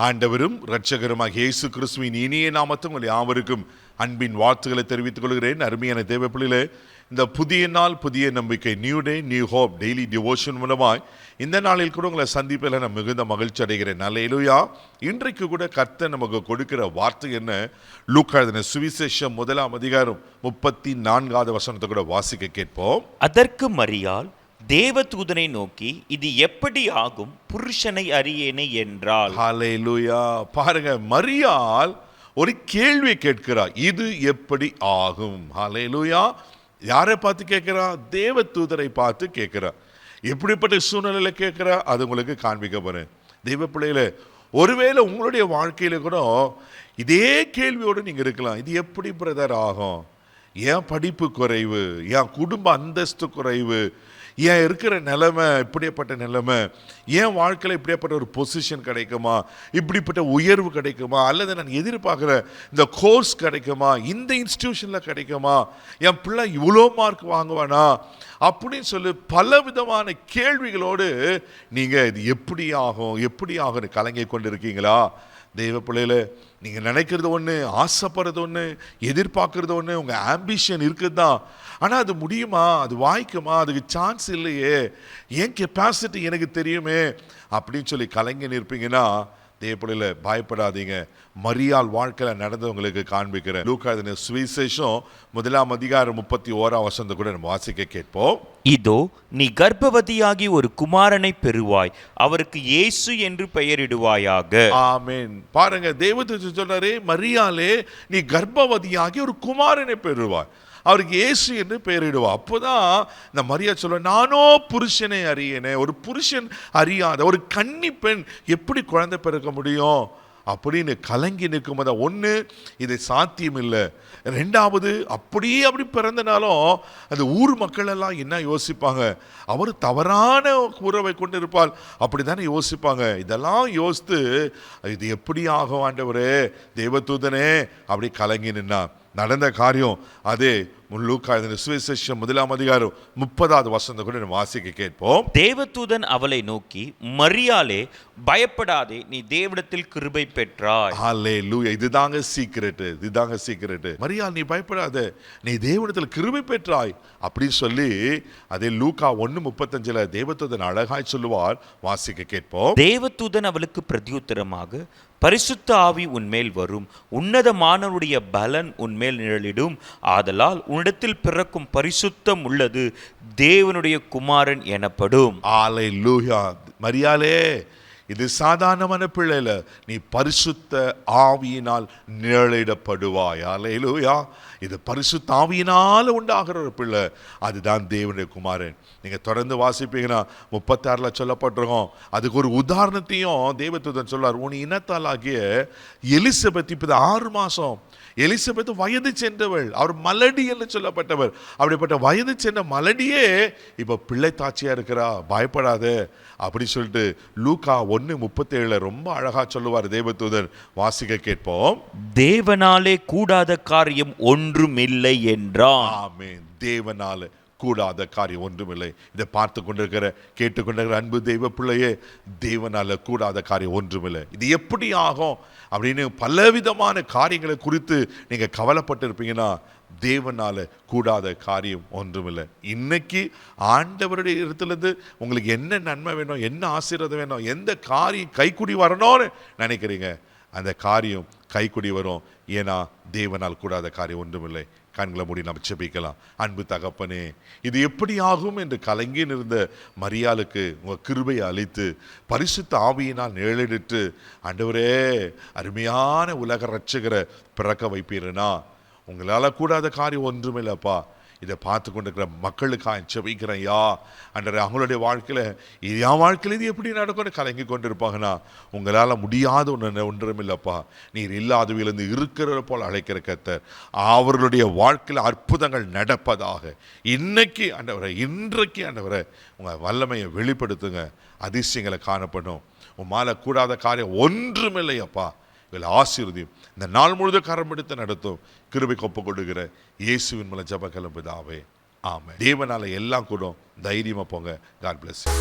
ஆண்டவரும் இரட்சகருமாகிய இயேசு கிறிஸ்துவின் இனிய நாமத்தில் உங்கள் யாவருக்கும் அன்பின் வாழ்த்துக்களை தெரிவித்துக் கொள்கிறேன். அருமையான தேவ பிள்ளைகளே, இந்த புதிய நாள் புதிய நம்பிக்கை, new day new hope daily devotion மூலமாய் இந்த நாளில் கூட உங்களை சந்திப்பில் நான் மிகுந்த மகிழ்ச்சி அடைகிறேன். அல்லேலூயா. இன்றைக்கு கூட கர்த்தர் நமக்கு கொடுக்கிற வார்த்தை என்ன? லூக்கா எழுதின சுவிசேஷம் 1:34 கூட வாசிக்க கேட்போம். அதற்கு மரியாள் தேவதூதனை நோக்கி, இது எப்படி ஆகும், புருஷனை அறியேனே என்றாள். ஹல்லேலூயா. பாருங்க, மரியாள் ஒரு கேள்வி கேட்கிறார், இது எப்படி ஆகும். ஹல்லேலூயா. யாரை பார்த்து கேட்கிறா? தேவதூதரை பார்த்து கேட்கிறா. எப்படிப்பட்ட சூழ்நிலையில கேட்கிறா, அது உங்களுக்கு காண்பிக்க போறேன். தெய்வ பிள்ளைகளே, ஒருவேளை உங்களுடைய வாழ்க்கையில கூட இதே கேள்வியோடு நீங்க இருக்கலாம். இது எப்படி பிரதர் ஆகும்? ஏன் படிப்பு குறைவு, ஏன் குடும்ப அந்தஸ்து குறைவு, ஏன் இருக்கிற நிலைமை இப்படிப்பட்ட நிலைமை, ஏன் வாழ்க்கையில் இப்படிப்பட்ட ஒரு பொசிஷன் கிடைக்குமா, இப்படிப்பட்ட உயர்வு கிடைக்குமா, அல்லது நான் எதிர்பார்க்குற இந்த கோர்ஸ் கிடைக்குமா, இந்த இன்ஸ்டிடியூஷனில் கிடைக்குமா, என் பிள்ளை இவ்வளோ மார்க் வாங்குவானா அப்படின்னு சொல்லி பல விதமான கேள்விகளோடு நீங்கள் இது எப்படி ஆகும்னு கலங்கி கொண்டு இருக்கீங்களா? தெய்வ பிள்ளைகளே, நீங்கள் நினைக்கிறது ஒன்று, ஆசைப்படுறது ஒன்று, எதிர்பார்க்கறது ஒன்று, உங்கள் ஆம்பிஷன் இருக்குது தான். ஆனால் அது முடியுமா, அது வாய்க்குமா, அதுக்கு சான்ஸ் இல்லையே, ஏன் கெப்பாசிட்டி எனக்கு தெரியுமே அப்படின்னு சொல்லி கலங்கி நிற்பீங்கன்னா, தெய்வ பிள்ளைகளே பயப்படாதீங்க. மரியாள் வாழ்க்கையில் நடந்தவங்களுக்கு காண்பிக்கிறேன். லூக்கா எழுதின சுவிசேஷம் 1:31 கூட நம்ம வாசிக்க கேட்போம். இதோ நீ கர்ப்பவதியாகி ஒரு குமாரனை பெறுவாய், அவருக்கு இயேசு என்று பெயரிடுவாயாக. ஆமென். பாருங்க, தேவதூதன் சொல்றாரு, மரியாளே நீ கர்ப்பவதியாகி ஒரு குமாரனை பெறுவாய், அவருக்கு இயேசு என்று பெயரிடுவா. அப்போதான் இந்த மரியா சொல்ல, நானோ புருஷனை அறியேனே. ஒரு புருஷன் அறியாத ஒரு கன்னி பெண் எப்படி குழந்தை பிறக்க முடியும் அப்படின்னு கலங்கி நிற்கும் போது, ஒன்று இது சாத்தியம் இல்லை, ரெண்டாவது அப்படி பிறந்தனாலும் அந்த ஊர் மக்கள் எல்லாம் என்ன யோசிப்பாங்க, அவர் தவறான உறவை கொண்டு இருப்பாள் அப்படி தானே யோசிப்பாங்க. இதெல்லாம் யோசித்து இது எப்படி ஆகும் ஆண்டவரே, தேவதூதனே அப்படி கலங்கி நின்னா. நடந்த காரியம் அதே. லூக்கா எழுதின சுவிசேஷம் 1:30 கூட வாசிக்க கேட்போம். தேவதூதன் அவளை நோக்கி, மரியாளே பயப்படாதே, நீ தேவனிடத்தில் கிருபை பெற்றாய். ஹல்லேலூயா. இதுதாங்க சீக்ரெட். மரியாள் நீ பயப்படாத, நீ தேவனிடத்தில் கிருபை பெற்றாய் அப்படின்னு சொல்லி அதே லூக்கா 1:35 தேவதூதன் அழகாய் சொல்லுவார். வாசிக்க கேட்போம். தேவதூதன் அவளுக்கு பிரதியுத்தரமாக, பரிசுத்த ஆவி உன்மேல் வரும், உன்னதமானவருடைய பலன் உன்மேல் நிழலிடும், ஆதலால் உன்னிடத்தில் பிறக்கும் பரிசுத்தம் உள்ளது தேவனுடைய குமாரன் எனப்படும். அல்லேலூயா. மரியாளே, இது சாதாரணமான பிள்ளைல, நீ பரிசுத்த ஆவியினால் நிழலிடப்படுவாய். அல்லேலூயா. இது பரிசுத்த ஆவியினால் உண்டாகிற ஒரு பிள்ளை, அதுதான் தேவனுடைய குமாரன். நீங்கள் தொடர்ந்து வாசிப்பீங்கன்னா 36 சொல்லப்பட்டிருக்கோம். அதுக்கு ஒரு உதாரணத்தையும் தேவதூதன் சொல்றார். உன் இனத்தால் ஆகிய எலிசபெத் இப்போது 6 மாதம். எலிசபெத் வயது சென்றவள், அவர் மலடி என்று சொல்லப்பட்டவர். அப்படிப்பட்ட வயது சென்ற மலடியே இப்போ பிள்ளை தாட்சியா இருக்கிறா, பயப்படாத அப்படி சொல்லிட்டு லூக்கா 1:37 ரொம்ப அழகா சொல்லுவார் தேவதூதன். வாசிக்க கேட்போம். தேவனாலே கூடாத காரியம் ஒன்றுமில்லை என்றான். ஆமென். தேவனால கூடாத காரியம் ஒன்றுமில்லை. இதை பார்த்து கொண்டிருக்கிற கேட்டுக்கொண்டிருக்கிற அன்பு தெய்வ பிள்ளையே, தேவனால கூடாத காரியம் ஒன்றுமில்லை. இது எப்படி ஆகும் அப்படின்னு பலவிதமான காரியங்களை குறித்து நீங்க கவலைப்பட்டு இருப்பீங்கன்னா, தேவனால கூடாத காரியம் ஒன்றுமில்லை. இன்னைக்கு ஆண்டவருடைய இடத்துலேருந்து உங்களுக்கு என்ன நன்மை வேணும், என்ன ஆசீர்வாதம் வேணும், எந்த காரியம் கைக்குடி வரணும்னு நினைக்கிறீங்க, அந்த காரியம் கைக்குடி வரும். ஏன்னா தேவனால் கூடாத காரியம் ஒன்றுமில்லை. கண்களை மூடி நம்ம ஜெபிக்கலாம். அன்பு தகப்பனே, இது எப்படி ஆகும் என்று கலங்கி நிற்ந்த மரியாளுக்கு உங்கள் கிருபையை அளித்து பரிசுத்த ஆவியினால் நிழலிட்டு, ஆண்டவரே அருமையான உலக ரட்சகரை பிறக்க வைப்பீர்னா, உங்களால் கூடாத காரியம் ஒன்றுமில்லைப்பா. இதை பார்த்து கொண்டிருக்கிற மக்களுக்காக ஜெபிக்கிறேன். யா அன்றரை அவங்களுடைய வாழ்க்கையில் என் வாழ்க்கையில் இது எப்படி நடக்கும்னு கலங்கி கொண்டு இருப்பாங்கன்னா, உங்களால் முடியாத ஒன்றுமில்லைப்பா. நீர் இல்லாதவிலிருந்து இருக்கிற போல் அழைக்கிற கர்த்தர், அவர்களுடைய வாழ்க்கையில் அற்புதங்கள் நடப்பதாக. இன்றைக்கு ஆண்டவரை உங்கள் வல்லமையை வெளிப்படுத்துங்க, அதிசயங்களை காணப்படும். உம்மால கூடாத காரியம் ஒன்றுமில்லையப்பா. இவளை ஆசீர்வதியும். இந்த நாள் முழுதும் கரம் எடுத்து நடத்தும். கிருபைக்கு ஒப்புக் கொடுக்கிற இயேசுவின் மூலம் ஜெபம் பிதாவே, ஆமென். தேவனால எல்லாம் கூடும். தைரியமா போங்க. God bless you.